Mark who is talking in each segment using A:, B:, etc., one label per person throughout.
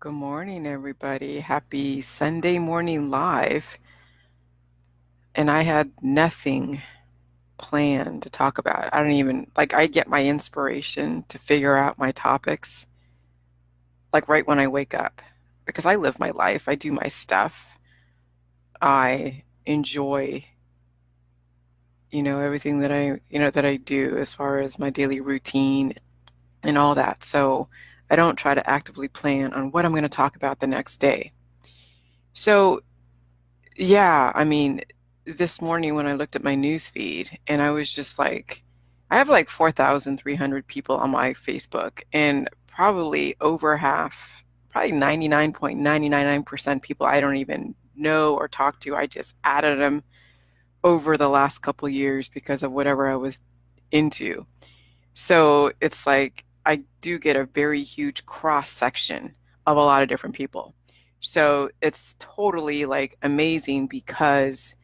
A: Good morning, everybody. Happy Sunday morning live. And I had nothing planned to talk about. I don't even, I get my inspiration to figure out my topics, like right when I wake up, because I live my life, I do my stuff, I enjoy, everything that I do as far as my daily routine and all that. So I don't try to actively plan on what I'm going to talk about the next day. So yeah, I mean, this morning when I looked at my news feed and I was just like, I have like 4,300 people on my Facebook, and probably over half, probably 99.999% people I don't even know or talk to. I just added them over the last couple years because of whatever I was into. So it's like I do get a very huge cross section of a lot of different people. So it's totally like amazing because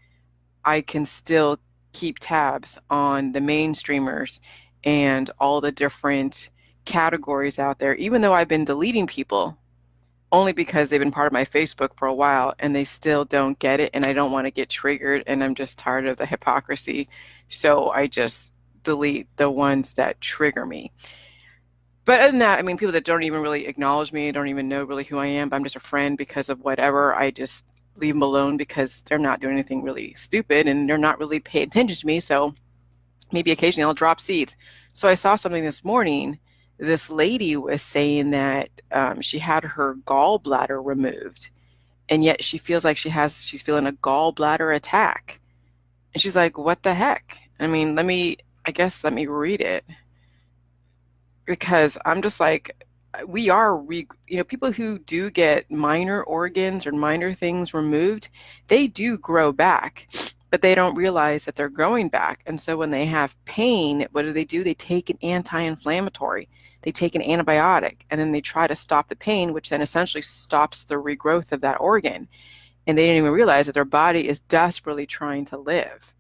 A: I can still keep tabs on the mainstreamers and all the different categories out there, even though I've been deleting people only because they've been part of my Facebook for a while and they still don't get it. And I don't want to get triggered, and I'm just tired of the hypocrisy. So I just delete the ones that trigger me. But other than that, I mean, people that don't even really acknowledge me, don't even know really who I am, but I'm just a friend because of whatever, I just leave them alone because they're not doing anything really stupid and they're not really paying attention to me. So maybe occasionally I'll drop seeds. So I saw something this morning. This lady was saying that she had her gallbladder removed, and yet she feels like she's feeling a gallbladder attack. And she's like, what the heck? I mean, let me read it, because I'm just like, people who do get minor organs or minor things removed, they do grow back, but they don't realize that they're growing back. And so when they have pain, what do? They take an anti-inflammatory, they take an antibiotic, and then they try to stop the pain, which then essentially stops the regrowth of that organ. And they didn't even realize that their body is desperately trying to live.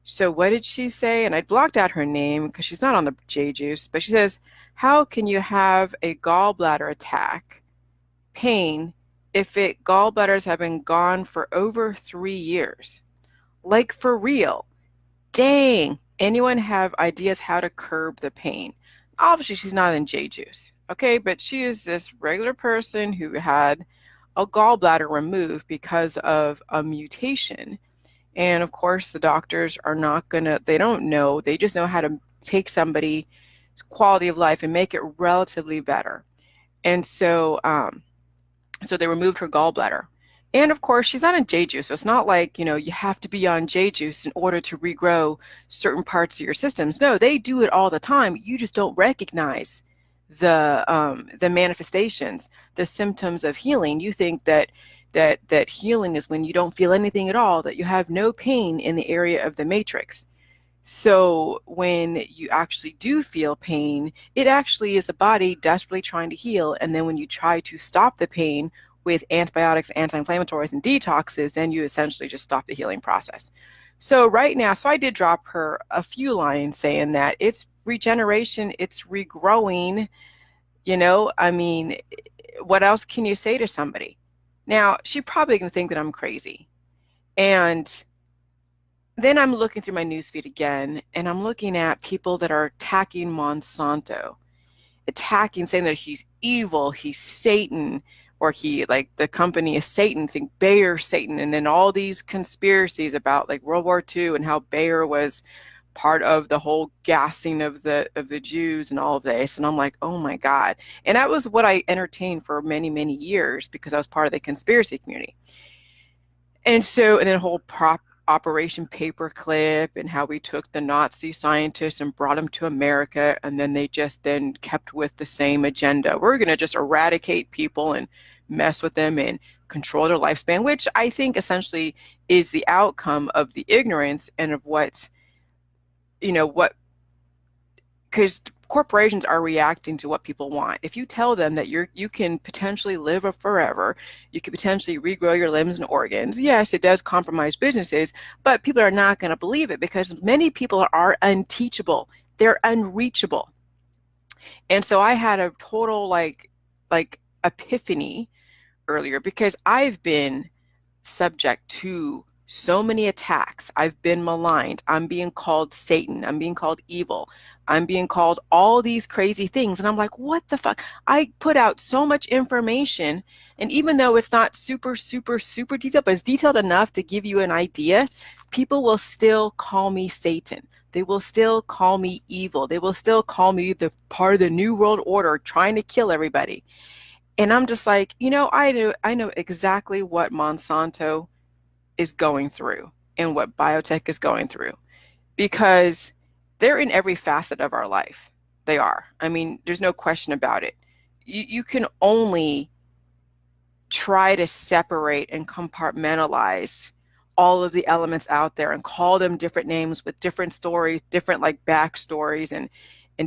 A: So what did she say? And I blocked out her name because she's not on the J Juice, but she says, how can you have a gallbladder attack, pain, if gallbladders have been gone for over 3 years? Like, for real. Dang. Anyone have ideas how to curb the pain? Obviously, she's not in J Juice, okay? But she is this regular person who had a gallbladder removed because of a mutation. And of course, the doctors are not gonna, they don't know, they just know how to take somebody's quality of life and make it relatively better. And so they removed her gallbladder. And of course, she's not on J juice. So it's not like, you have to be on J juice in order to regrow certain parts of your systems. No, they do it all the time. You just don't recognize the manifestations, the symptoms of healing. You think that healing is when you don't feel anything at all, that you have no pain in the area of the matrix. So when you actually do feel pain, it actually is the body desperately trying to heal. And then when you try to stop the pain with antibiotics, anti-inflammatories, and detoxes, then you essentially just stop the healing process. So right now, so I did drop her a few lines saying that it's regeneration, it's regrowing. I mean, what else can you say to somebody? Now, she probably can think that I'm crazy. And then I'm looking through my newsfeed again, and I'm looking at people that are attacking Monsanto, saying that he's evil, he's Satan, or the company is Satan, think Bayer Satan, and then all these conspiracies about like World War II and how Bayer was part of the whole gassing of the Jews and all of this. And I'm like, oh my God. And that was what I entertained for many, many years because I was part of the conspiracy community. And then the whole Operation Paperclip, and how we took the Nazi scientists and brought them to America, and then they just then kept with the same agenda. We're going to just eradicate people and mess with them and control their lifespan, which I think essentially is the outcome of the ignorance and of what, because corporations are reacting to what people want. If you tell them that you can potentially live forever, you can potentially regrow your limbs and organs, yes, it does compromise businesses, but people are not going to believe it because many people are unteachable. They're unreachable. And so I had a total like epiphany earlier because I've been subject to so many attacks. I've been maligned. I'm being called Satan. I'm being called evil. I'm being called all these crazy things. And I'm like, what the fuck? I put out so much information. And even though it's not super, super, super detailed, but it's detailed enough to give you an idea, people will still call me Satan. They will still call me evil. They will still call me the part of the New World Order trying to kill everybody. And I'm just like, I know exactly what Monsanto is going through and what biotech is going through because they're in every facet of our life. They are. I mean, there's no question about it. You can only try to separate and compartmentalize all of the elements out there and call them different names with different stories, different like backstories and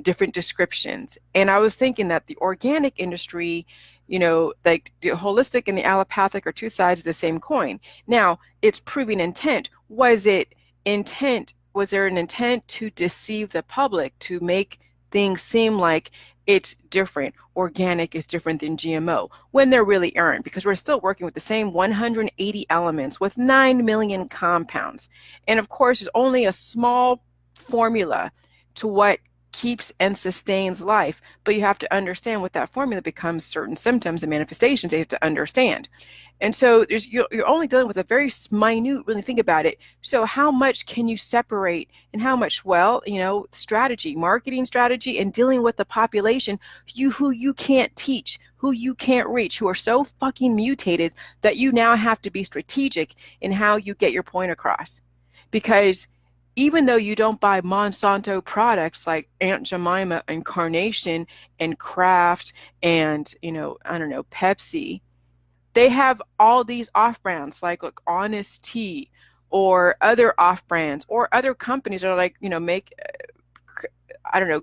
A: different descriptions. And I was thinking that the organic industry, like the holistic and the allopathic are two sides of the same coin. Now, it's proving intent. Was there an intent to deceive the public, to make things seem like it's different? Organic is different than GMO when there really aren't, because we're still working with the same 180 elements with 9 million compounds. And of course, there's only a small formula to what keeps and sustains life, but you have to understand what that formula becomes certain symptoms and manifestations. You have to understand. And so you're only dealing with a very minute, really think about it. So how much can you separate and how much, strategy, marketing strategy, and dealing with the population, who you can't teach, who you can't reach, who are so fucking mutated that you now have to be strategic in how you get your point across. Because even though you don't buy Monsanto products like Aunt Jemima and Carnation and Kraft and, I don't know, Pepsi, they have all these off brands like Honest Tea or other off brands or other companies that are like,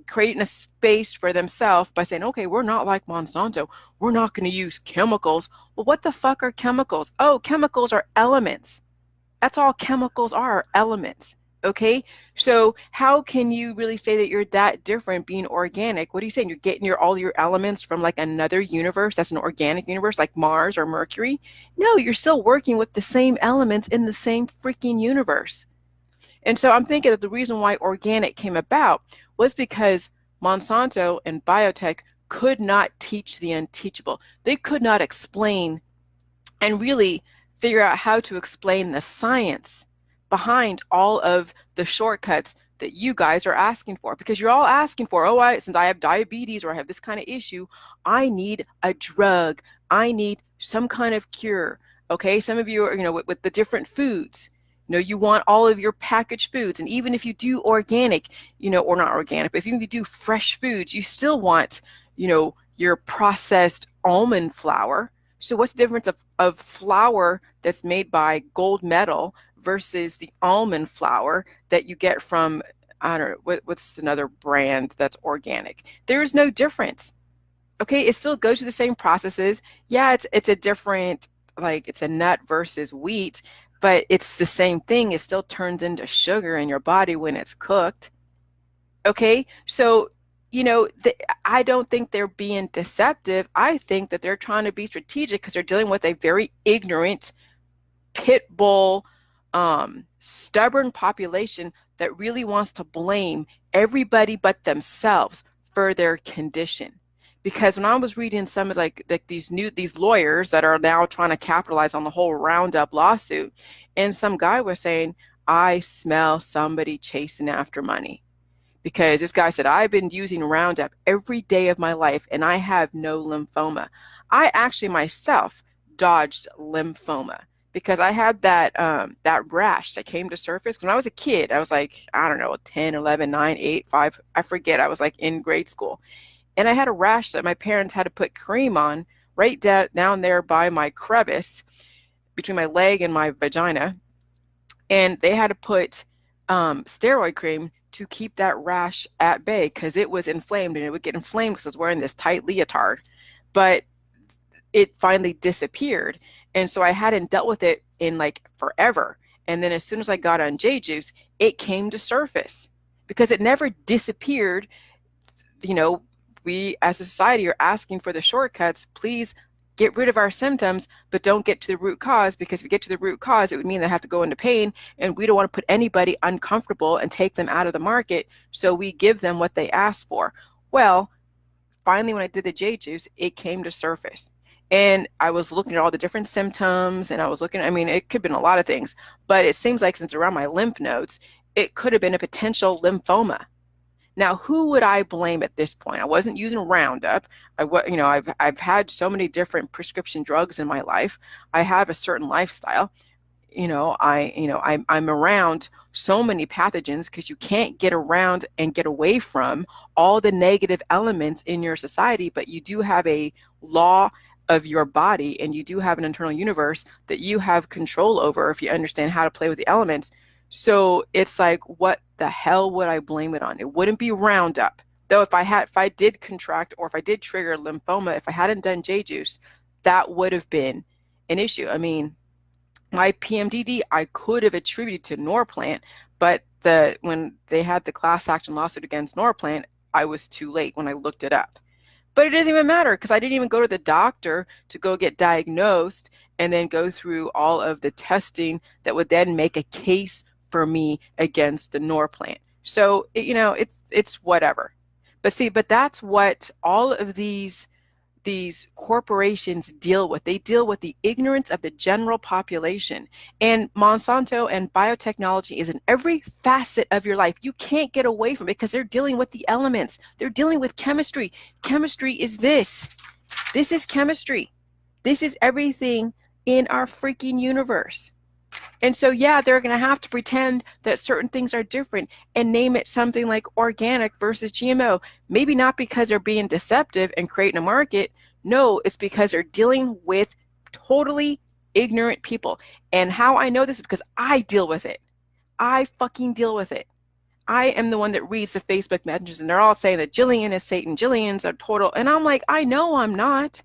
A: creating a space for themselves by saying, okay, we're not like Monsanto. We're not going to use chemicals. Well, what the fuck are chemicals? Oh, chemicals are elements. That's all chemicals are, elements. Okay, so how can you really say that you're that different being organic? What are you saying? You're getting all your elements from like another universe that's an organic universe like Mars or Mercury? No, you're still working with the same elements in the same freaking universe. And so I'm thinking that the reason why organic came about was because Monsanto and biotech could not teach the unteachable. They could not explain and really figure out how to explain the science behind all of the shortcuts that you guys are asking for, because you're all asking for, since I have diabetes or I have this kind of issue, I need a drug. I need some kind of cure. Okay. Some of you are, with the different foods, you want all of your packaged foods. And even if you do organic, or not organic, but if you do fresh foods, you still want, your processed almond flour. So what's the difference of flour that's made by gold metal versus the almond flour that you get from, I don't know, what's another brand that's organic? There is no difference. Okay, it still goes through the same processes. Yeah, it's a different, like it's a nut versus wheat, but it's the same thing. It still turns into sugar in your body when it's cooked. Okay, so I don't think they're being deceptive. I think that they're trying to be strategic because they're dealing with a very ignorant pit bull, stubborn population that really wants to blame everybody but themselves for their condition. Because when I was reading some of like these lawyers that are now trying to capitalize on the whole Roundup lawsuit, and some guy was saying, I smell somebody chasing after money. Because this guy said, I've been using Roundup every day of my life and I have no lymphoma. I actually myself dodged lymphoma because I had that rash that came to surface. When I was a kid, I was like, I don't know, 10, 11, 9, 8, 5, I forget. I was like in grade school. And I had a rash that my parents had to put cream on right down there by my crevice between my leg and my vagina. And they had to put steroid cream to keep that rash at bay because it was inflamed, and it would get inflamed because I was wearing this tight leotard. But it finally disappeared. And so I hadn't dealt with it in like forever. And then as soon as I got on J Juice, it came to surface because it never disappeared. We as a society are asking for the shortcuts. Please get rid of our symptoms, but don't get to the root cause, because if we get to the root cause, it would mean they have to go into pain, and we don't want to put anybody uncomfortable and take them out of the market, so we give them what they ask for. Well, finally, when I did the J juice, it came to surface. And I was looking at all the different symptoms, and I was looking, I mean, it could have been a lot of things, but it seems like since around my lymph nodes, it could have been a potential lymphoma. Now, who would I blame at this point? I wasn't using Roundup. I've had so many different prescription drugs in my life. I have a certain lifestyle. I'm around so many pathogens because you can't get around and get away from all the negative elements in your society, but you do have a law of your body, and you do have an internal universe that you have control over if you understand how to play with the elements. So it's like, what the hell would I blame it on? It wouldn't be Roundup. Though if I did contract, or if I did trigger lymphoma, if I hadn't done J juice, that would have been an issue. I mean, my PMDD I could have attributed to Norplant, but when they had the class action lawsuit against Norplant, I was too late when I looked it up. But it doesn't even matter, because I didn't even go to the doctor to go get diagnosed and then go through all of the testing that would then make a case for me against the Norplant. So, it's whatever. But that's what all of these corporations deal with. They deal with the ignorance of the general population. And Monsanto and biotechnology is in every facet of your life. You can't get away from it, because they're dealing with the elements. They're dealing with chemistry. Chemistry is this. This is chemistry. This is everything in our freaking universe. And so, yeah, they're going to have to pretend that certain things are different and name it something like organic versus GMO. Maybe not because they're being deceptive and creating a market. No, it's because they're dealing with totally ignorant people. And how I know this is because I deal with it. I fucking deal with it. I am the one that reads the Facebook messages, and they're all saying that Jillian is Satan. Jillian's a total. And I'm like, I know I'm not.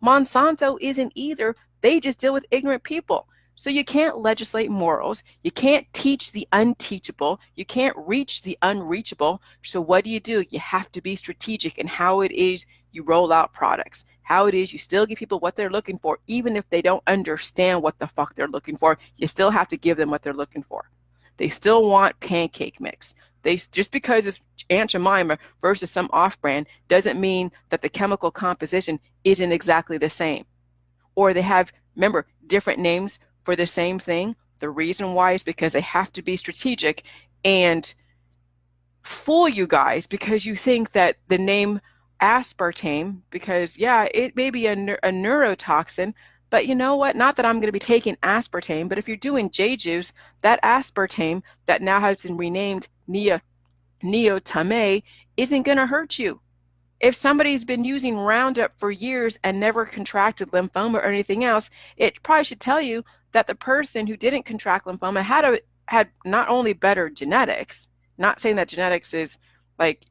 A: Monsanto isn't either. They just deal with ignorant people. So you can't legislate morals. You can't teach the unteachable. You can't reach the unreachable. So what do? You have to be strategic in how it is you roll out products, how it is you still give people what they're looking for, even if they don't understand what the fuck they're looking for. You still have to give them what they're looking for. They still want pancake mix. Just because it's Aunt Jemima versus some off-brand doesn't mean that the chemical composition isn't exactly the same. Or they have, remember, different names for the same thing. The reason why is because they have to be strategic and fool you guys, because you think that the name aspartame, because yeah, it may be a neurotoxin, but you know what? Not that I'm going to be taking aspartame, but if you're doing J juice, that aspartame that now has been renamed neotame isn't going to hurt you. If somebody's been using Roundup for years and never contracted lymphoma or anything else, it probably should tell you that the person who didn't contract lymphoma had not only better genetics, not saying that genetics is like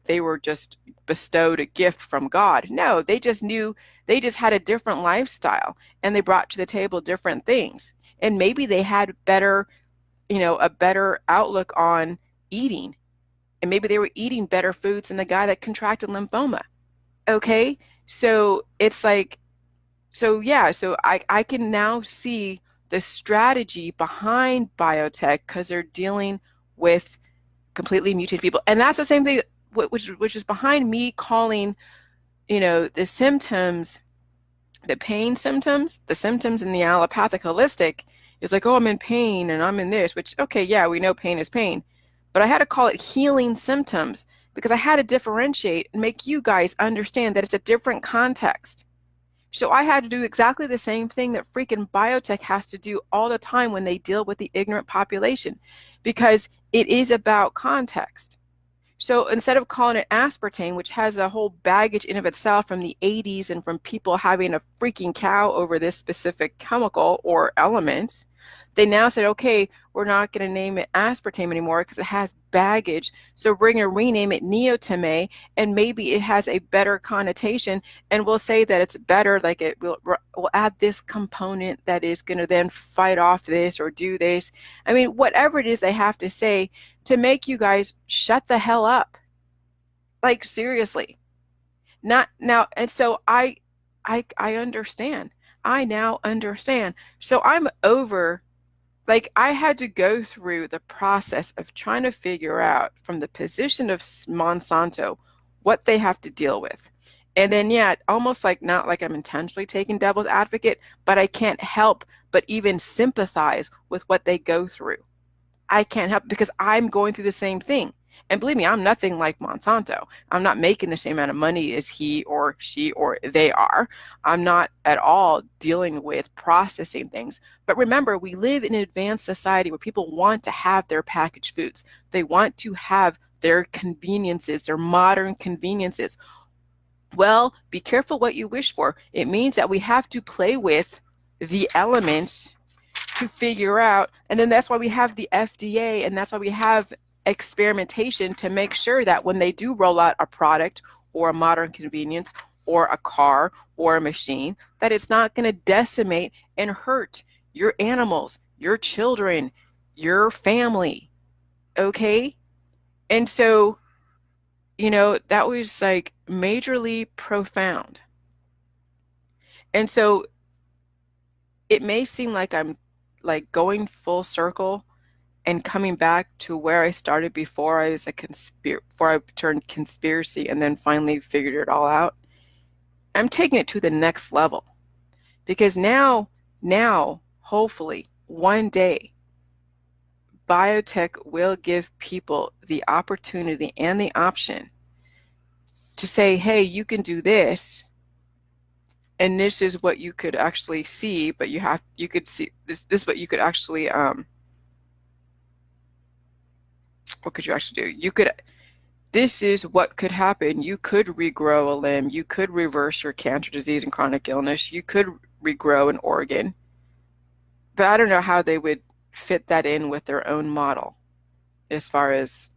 A: they were just bestowed a gift from God. No, they just had a different lifestyle, and they brought to the table different things. And maybe they had a better outlook on eating. And maybe they were eating better foods than the guy that contracted lymphoma. Okay? So it's like, so I can now see the strategy behind biotech, because they're dealing with completely mutated people. And that's the same thing, which is behind me calling, the symptoms, the pain symptoms, the symptoms in the allopathic holistic is like, oh, I'm in pain and I'm in this, which, okay, yeah, we know pain is pain. But I had to call it healing symptoms, because I had to differentiate and make you guys understand that it's a different context. So I had to do exactly the same thing that freaking biotech has to do all the time when they deal with the ignorant population, because it is about context. So instead of calling it aspartame, which has a whole baggage in of itself from the 80s and from people having a freaking cow over this specific chemical or element, they now said, okay, we're not going to name it aspartame anymore because it has baggage. So we're going to rename it neotame, and maybe it has a better connotation, and we'll say that it's better, like we'll add this component that is going to then fight off this or do this. I mean, whatever it is they have to say to make you guys shut the hell up. Like, seriously. Not now. And so I I understand. I now understand. So I'm over, like, I had to go through the process of trying to figure out from the position of Monsanto what they have to deal with. And then, yeah, almost like not like I'm intentionally taking devil's advocate, but I can't help but even sympathize with what they go through. I can't help because I'm going through the same thing. And believe me, I'm nothing like Monsanto. I'm not making the same amount of money as he or she or they are. I'm not at all dealing with processing things. But remember, we live in an advanced society where people want to have their packaged foods. They want to have their conveniences, their modern conveniences. Well, be careful what you wish for. It means that we have to play with the elements to figure out, and then that's why we have the FDA, and that's why we have experimentation to make sure that when they do roll out a product or a modern convenience or a car or a machine, that it's not going to decimate and hurt your animals, your children, your family. Okay? And so, that was like majorly profound. And so it may seem like I'm like going full circle and coming back to where I started before I was before I turned conspiracy and then finally figured it all out. I'm taking it to the next level because now, hopefully, one day, biotech will give people the opportunity and the option to say, hey, you can do this. And this is what you could actually see, but you could see this is what you could actually what could you actually do? This is what could happen. You could regrow a limb, you could reverse your cancer disease and chronic illness, you could regrow an organ. But I don't know how they would fit that in with their own model as far as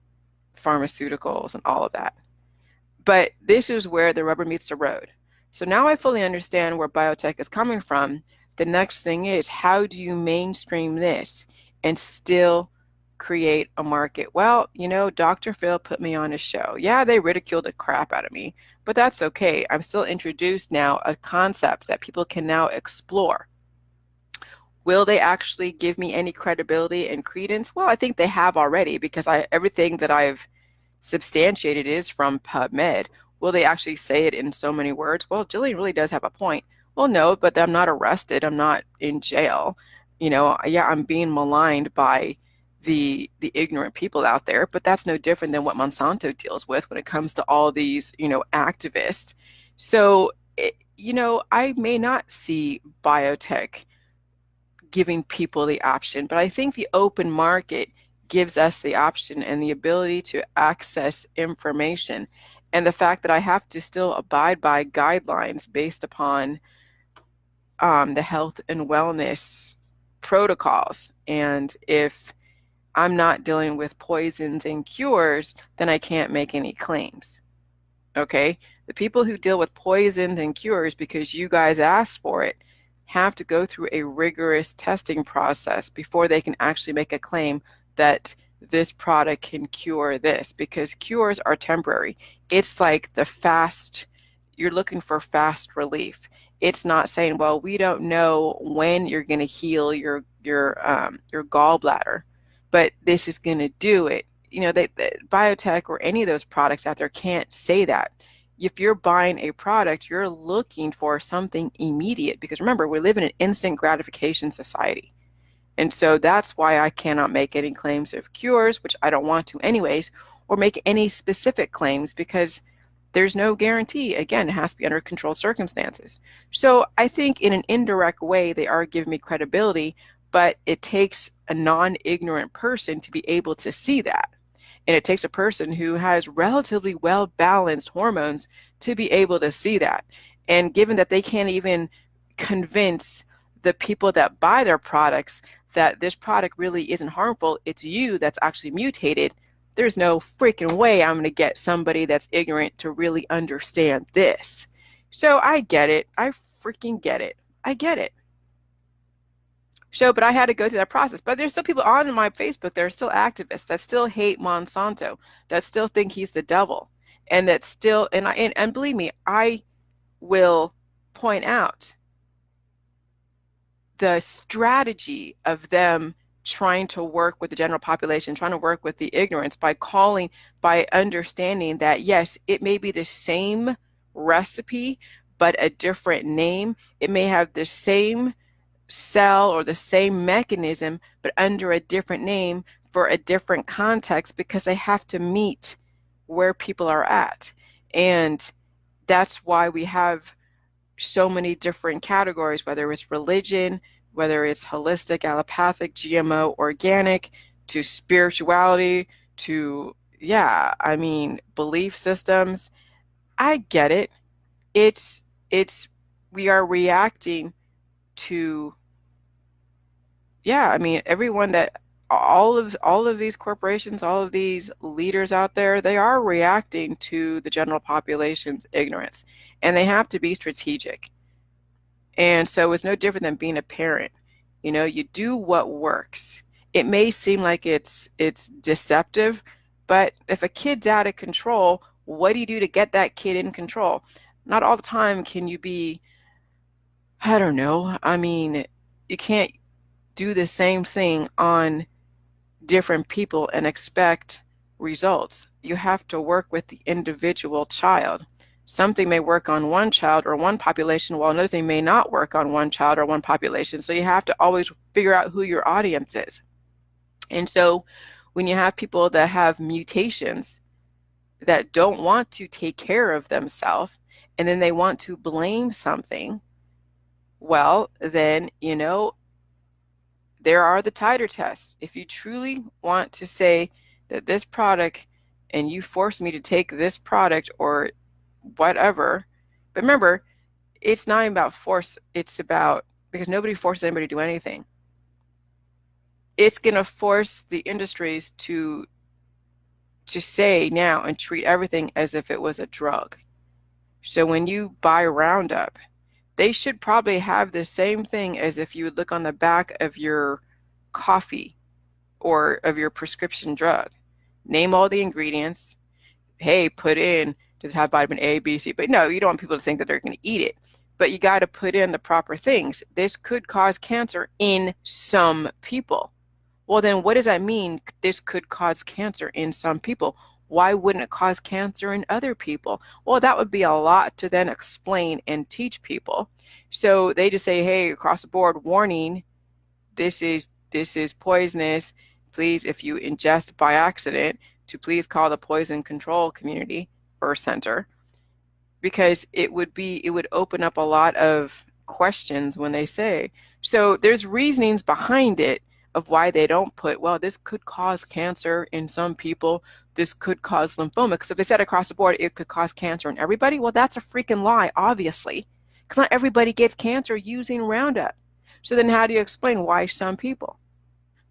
A: pharmaceuticals and all of that. But this is where the rubber meets the road. So now I fully understand where biotech is coming from. The next thing is, how do you mainstream this and still create a market? Well, Dr. Phil put me on his show. Yeah, they ridiculed the crap out of me, but that's okay. I'm still introduced now a concept that people can now explore. Will they actually give me any credibility and credence? Well, I think they have already, because everything that I've substantiated is from PubMed. Will they actually say it in so many words? Well, Jillian really does have a point. Well, no, but I'm not arrested. I'm not in jail. Yeah, I'm being maligned by the ignorant people out there, but that's no different than what Monsanto deals with when it comes to all these, activists. So, I may not see biotech giving people the option, but I think the open market gives us the option and the ability to access information. And the fact that I have to still abide by guidelines based upon the health and wellness protocols. And if I'm not dealing with poisons and cures, then I can't make any claims. Okay? The people who deal with poisons and cures because you guys asked for it have to go through a rigorous testing process before they can actually make a claim that this product can cure this, because cures are temporary. It's like you're looking for fast relief. It's not saying, well, we don't know when you're going to heal your gallbladder, but this is going to do it. Biotech or any of those products out there can't say that. If you're buying a product, you're looking for something immediate, because remember, we live in an instant gratification society. And so that's why I cannot make any claims of cures, which I don't want to anyways, or make any specific claims, because there's no guarantee. Again, it has to be under controlled circumstances. So I think in an indirect way, they are giving me credibility, but it takes a non-ignorant person to be able to see that. And it takes a person who has relatively well-balanced hormones to be able to see that. And given that they can't even convince the people that buy their products that this product really isn't harmful, it's you that's actually mutated, there's no freaking way I'm going to get somebody that's ignorant to really understand this. So I get it. I freaking get it. I get it. So, but I had to go through that process. But there's still people on my Facebook that are still activists, that still hate Monsanto, that still think he's the devil, and that still, and believe me, I will point out the strategy of them trying to work with the general population, trying to work with the ignorance by understanding that, yes, it may be the same recipe, but a different name. It may have the same cell or the same mechanism, but under a different name for a different context, because they have to meet where people are at. And that's why we have so many different categories, whether it's religion, whether it's holistic, allopathic, GMO, organic, to spirituality, to, yeah, I mean, belief systems. I get it. It's, we are reacting to, yeah, I mean, everyone that, all of these corporations, all of these leaders out there, they are reacting to the general population's ignorance, and they have to be strategic. And so it's no different than being a parent. You know, you do what works. It may seem like it's deceptive, but if a kid's out of control, what do you do to get that kid in control? Not all the time can you be, I don't know. I mean, you can't do the same thing on different people and expect results. You have to work with the individual child. Something may work on one child or one population, while another thing may not work on one child or one population. So you have to always figure out who your audience is. And so when you have people that have mutations that don't want to take care of themselves, and then they want to blame something, well, then, you know, there are the titer tests. If you truly want to say that this product, and you force me to take this product or whatever, but remember, it's not about force. It's about, because nobody forces anybody to do anything. It's going to force the industries to say now and treat everything as if it was a drug. So when you buy Roundup, they should probably have the same thing as if you would look on the back of your coffee or of your prescription drug. Name all the ingredients. Hey, put in, does it have vitamin A, B, C? But no, you don't want people to think that they're going to eat it. But you got to put in the proper things. This could cause cancer in some people. Well, then what does that mean? This could cause cancer in some people. Why wouldn't it cause cancer in other people? Well, that would be a lot to then explain and teach people. So they just say, hey, across the board, warning, this is poisonous. Please, if you ingest by accident, to please call the poison control community or center, because it would open up a lot of questions when they say. So there's reasonings behind it of why they don't put, well, this could cause cancer in some people, this could cause lymphoma. Because if they said across the board it could cause cancer in everybody, well, that's a freaking lie, obviously, because not everybody gets cancer using Roundup. So then how do you explain why some people?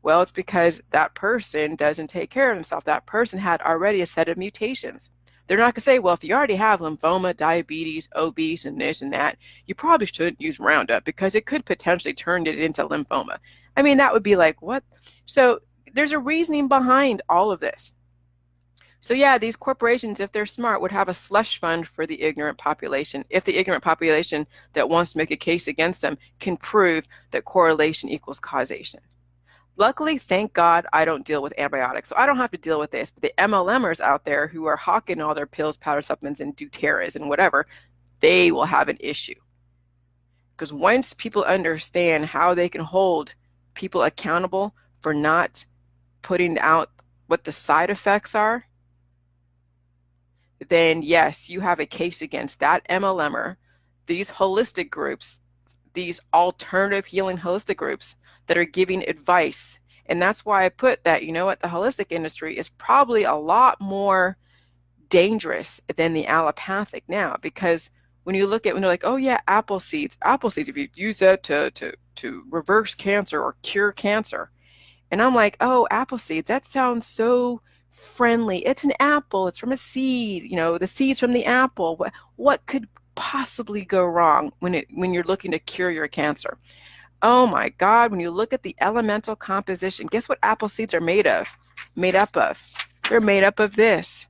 A: Well, it's because that person doesn't take care of himself. That person had already a set of mutations. They're not going to say, well, if you already have lymphoma, diabetes, obese, and this and that, you probably shouldn't use Roundup because it could potentially turn it into lymphoma. I mean, that would be like, what? So there's a reasoning behind all of this. So yeah, these corporations, if they're smart, would have a slush fund for the ignorant population. If the ignorant population that wants to make a case against them can prove that correlation equals causation. Luckily, thank God, I don't deal with antibiotics, so I don't have to deal with this. But the MLMers out there who are hawking all their pills, powder supplements, and doTERRAs and whatever, they will have an issue. Because once people understand how they can hold people accountable for not putting out what the side effects are, then yes, you have a case against that MLMer, these holistic groups, these alternative healing holistic groups that are giving advice. And that's why I put that, you know what, the holistic industry is probably a lot more dangerous than the allopathic now, because when you look at, when they're like, oh yeah, apple seeds, if you use that to reverse cancer or cure cancer. And I'm like, oh, apple seeds, that sounds so friendly. It's an apple, it's from a seed, you know, the seeds from the apple. What could possibly go wrong when you're looking to cure your cancer? Oh my God, when you look at the elemental composition, guess what apple seeds are made up of? They're made up of this.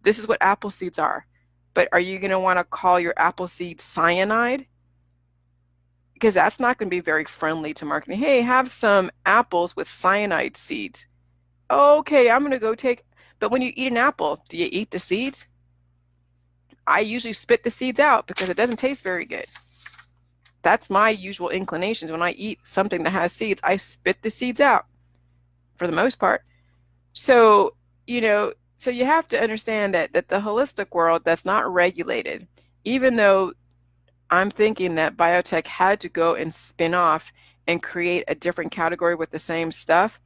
A: This is what apple seeds are. But are you going to want to call your apple seed cyanide? because that's not going to be very friendly to marketing. Hey, have some apples with cyanide seeds. Okay, I'm going to go take, but when you eat an apple, do you eat the seeds? I usually spit the seeds out because it doesn't taste very good. That's my usual inclinations. When I eat something that has seeds, I spit the seeds out for the most part. So, so you have to understand that the holistic world that's not regulated, even though I'm thinking that biotech had to go and spin off and create a different category with the same stuff,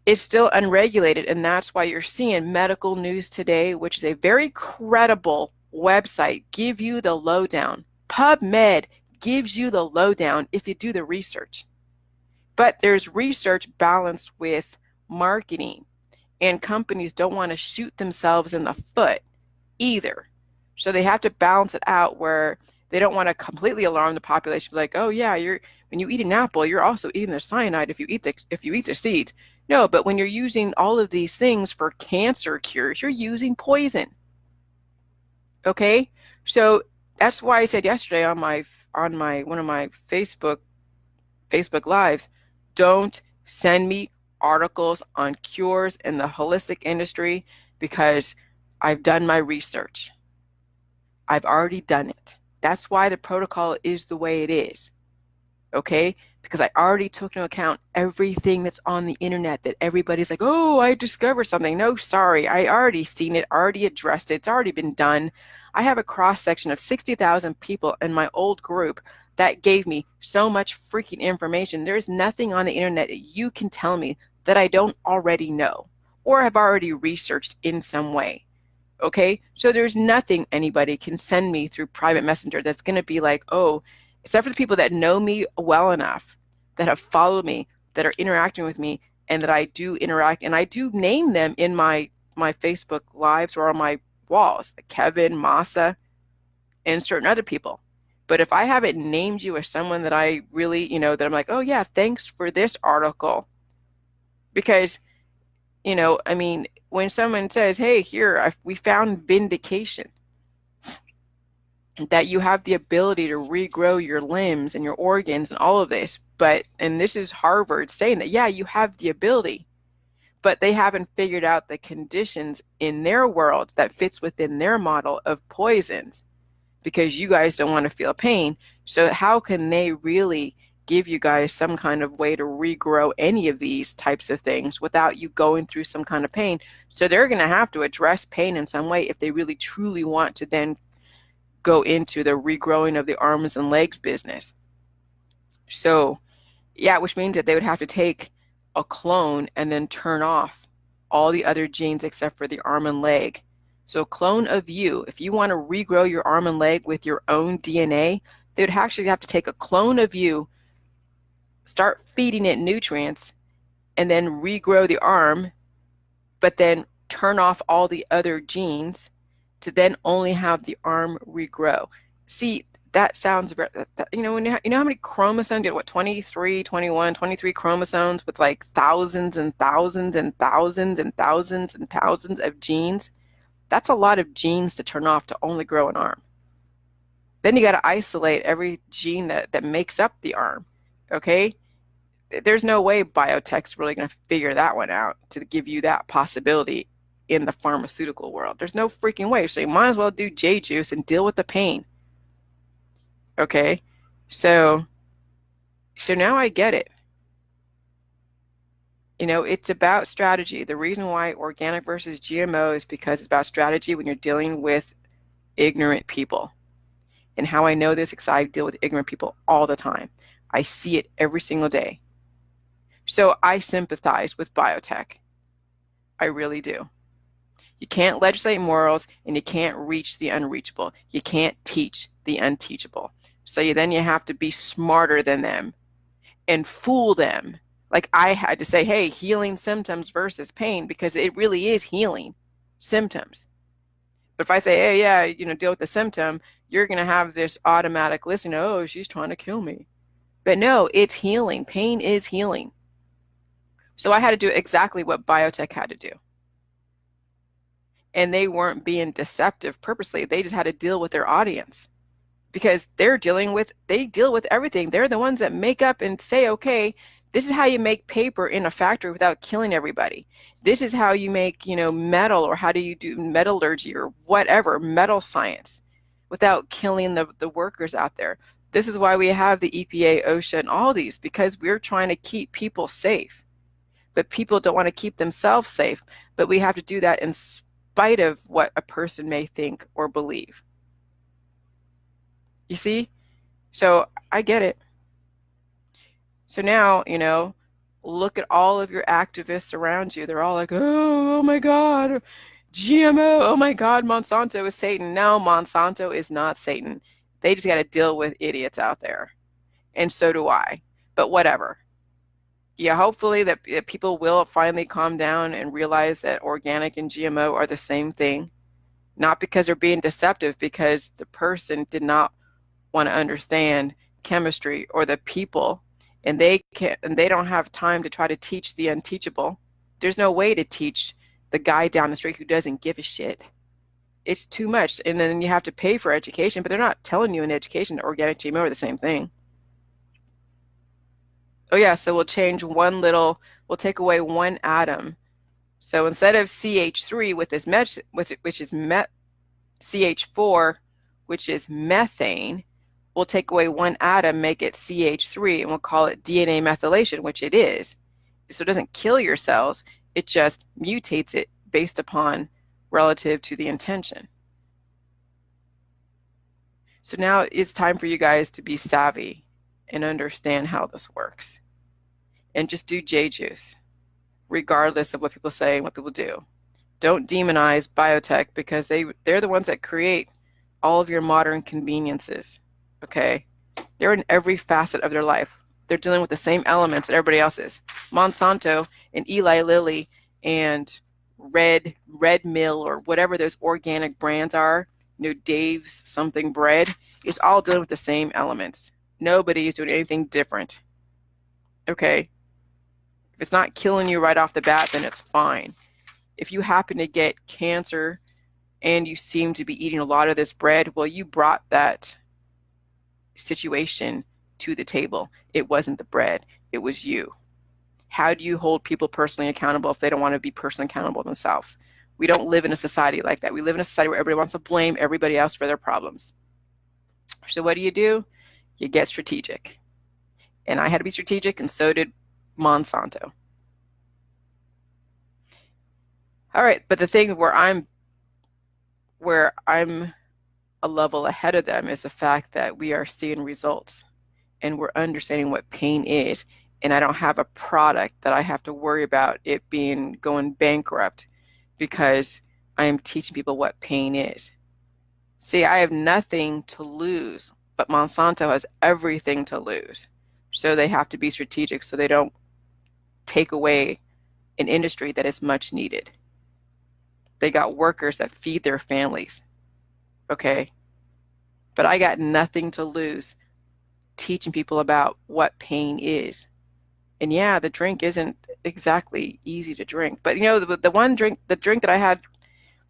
A: it's still unregulated. And that's why you're seeing Medical News Today, which is a very credible website, give you the lowdown. PubMed gives you the lowdown if you do the research. But there's research balanced with marketing, and companies don't want to shoot themselves in the foot either. So they have to balance it out where they don't want to completely alarm the population, like, oh yeah, when you eat an apple, you're also eating the cyanide if you eat the seeds. No, but when you're using all of these things for cancer cures, you're using poison. Okay? So that's why I said yesterday on one of my Facebook lives, don't send me articles on cures in the holistic industry because I've done my research. I've already done it. That's why the protocol is the way it is. Okay? Because I already took into account everything that's on the internet that everybody's like, oh, I discovered something. No, sorry. I already seen it, already addressed it. It's already been done. I have a cross section of 60,000 people in my old group that gave me so much freaking information. There's nothing on the internet that you can tell me that I don't already know or have already researched in some way. Okay? So there's nothing anybody can send me through private messenger that's going to be like, oh, except for the people that know me well enough, that have followed me, that are interacting with me, and that I do interact, and I do name them in my Facebook lives or on my walls, like Kevin, Masa, and certain other people. But if I haven't named you as someone that I really, that I'm like, oh yeah, thanks for this article. Because, I mean, when someone says, hey, here, we found vindication that you have the ability to regrow your limbs and your organs and all of this. And this is Harvard saying that, yeah, you have the ability, but they haven't figured out the conditions in their world that fits within their model of poisons because you guys don't want to feel pain. So how can they really give you guys some kind of way to regrow any of these types of things without you going through some kind of pain? So they're going to have to address pain in some way if they really truly want to then go into the regrowing of the arms and legs business. So yeah, which means that they would have to take a clone and then turn off all the other genes except for the arm and leg. So a clone of you, if you want to regrow your arm and leg with your own DNA, they would actually have to take a clone of you, start feeding it nutrients, and then regrow the arm, but then turn off all the other genes to then only have the arm regrow. See, that sounds very, you know how many chromosomes get, what, 23, 21, 23 chromosomes with like thousands and thousands and thousands and thousands and thousands of genes? That's a lot of genes to turn off to only grow an arm. Then you got to isolate every gene that makes up the arm, okay? There's no way biotech's really going to figure that one out to give you that possibility in the pharmaceutical world. There's no freaking way. So you might as well do J juice and deal with the pain. Okay? So now I get it. It's about strategy. The reason why organic versus GMO is because it's about strategy when you're dealing with ignorant people. And how I know this, because I deal with ignorant people all the time. I see it every single day. So I sympathize with biotech. I really do. You can't legislate morals, and you can't reach the unreachable. You can't teach the unteachable. So you have to be smarter than them and fool them. Like I had to say, hey, healing symptoms versus pain, because it really is healing symptoms. But if I say, hey, yeah, deal with the symptom, you're going to have this automatic listening, oh, she's trying to kill me. But no, it's healing. Pain is healing. So I had to do exactly what biotech had to do. And they weren't being deceptive purposely. They just had to deal with their audience because they deal with everything. They're the ones that make up and say, okay, this is how you make paper in a factory without killing everybody. This is how you make, metal, or how do you do metallurgy or whatever, metal science, without killing the workers out there. This is why we have the EPA, OSHA, and all these, because we're trying to keep people safe. But people don't want to keep themselves safe. But we have to do that in spite of what a person may think or believe. You see? So I get it. So now, look at all of your activists around you. They're all like, oh my God, GMO, oh my God, Monsanto is Satan. No, Monsanto is not Satan. They just got to deal with idiots out there. And so do I. But whatever. Yeah, hopefully that people will finally calm down and realize that organic and GMO are the same thing. Not because they're being deceptive, because the person did not want to understand chemistry or the people, and they don't have time to try to teach the unteachable. There's no way to teach the guy down the street who doesn't give a shit. It's too much. And then you have to pay for education, but they're not telling you in education that organic GMO are the same thing. Oh yeah, so we'll take away one atom. So instead of CH3 with this which is CH4, which is methane, we'll take away one atom, make it CH3, and we'll call it DNA methylation, which it is. So it doesn't kill your cells, it just mutates it based upon relative to the intention. So now it's time for you guys to be savvy and understand how this works. And just do J-juice, regardless of what people say and what people do. Don't demonize biotech, because they're the ones that create all of your modern conveniences, okay? They're in every facet of their life. They're dealing with the same elements that everybody else is. Monsanto and Eli Lilly and Red Mill, or whatever those organic brands are, Dave's something bread, is all dealing with the same elements. Nobody is doing anything different, okay? If it's not killing you right off the bat, then it's fine. If you happen to get cancer and you seem to be eating a lot of this bread, well, you brought that situation to the table. It wasn't the bread, it was you. How do you hold people personally accountable if they don't want to be personally accountable themselves? We don't live in a society like that. We live in a society where everybody wants to blame everybody else for their problems. So what do? You get strategic. And I had to be strategic, and so did Monsanto. All right, but the thing where I'm a level ahead of them is the fact that we are seeing results and we're understanding what pain is, and I don't have a product that I have to worry about it going bankrupt because I am teaching people what pain is. See, I have nothing to lose, but Monsanto has everything to lose. So they have to be strategic so they don't take away an industry that is much needed. They got workers that feed their families, okay? But I got nothing to lose teaching people about what pain is. And yeah, the drink isn't exactly easy to drink. But the drink that I had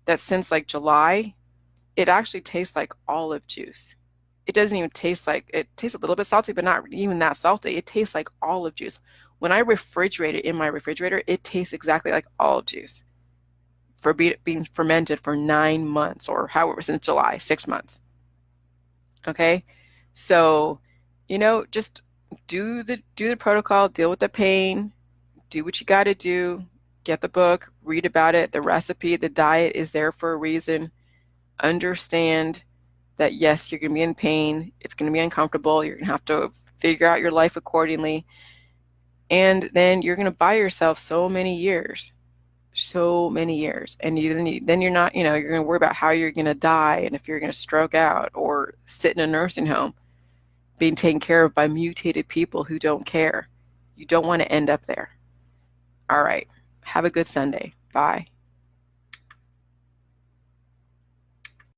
A: that's since like July, it actually tastes like olive juice. It doesn't even taste like, it tastes a little bit salty, but not even that salty. It tastes like olive juice. When I refrigerate it in my refrigerator, it tastes exactly like olive juice for being fermented for 9 months, or however, since July, 6 months. Okay, so just do the protocol, deal with the pain, do what you got to do, get the book, read about it, the recipe, the diet is there for a reason. Understand that yes, you're going to be in pain, it's going to be uncomfortable, you're going to have to figure out your life accordingly, and then you're going to buy yourself so many years, and then you're not, you're going to worry about how you're going to die and if you're going to stroke out or sit in a nursing home being taken care of by mutated people who don't care. You don't want to end up there. All right, have a good Sunday. Bye.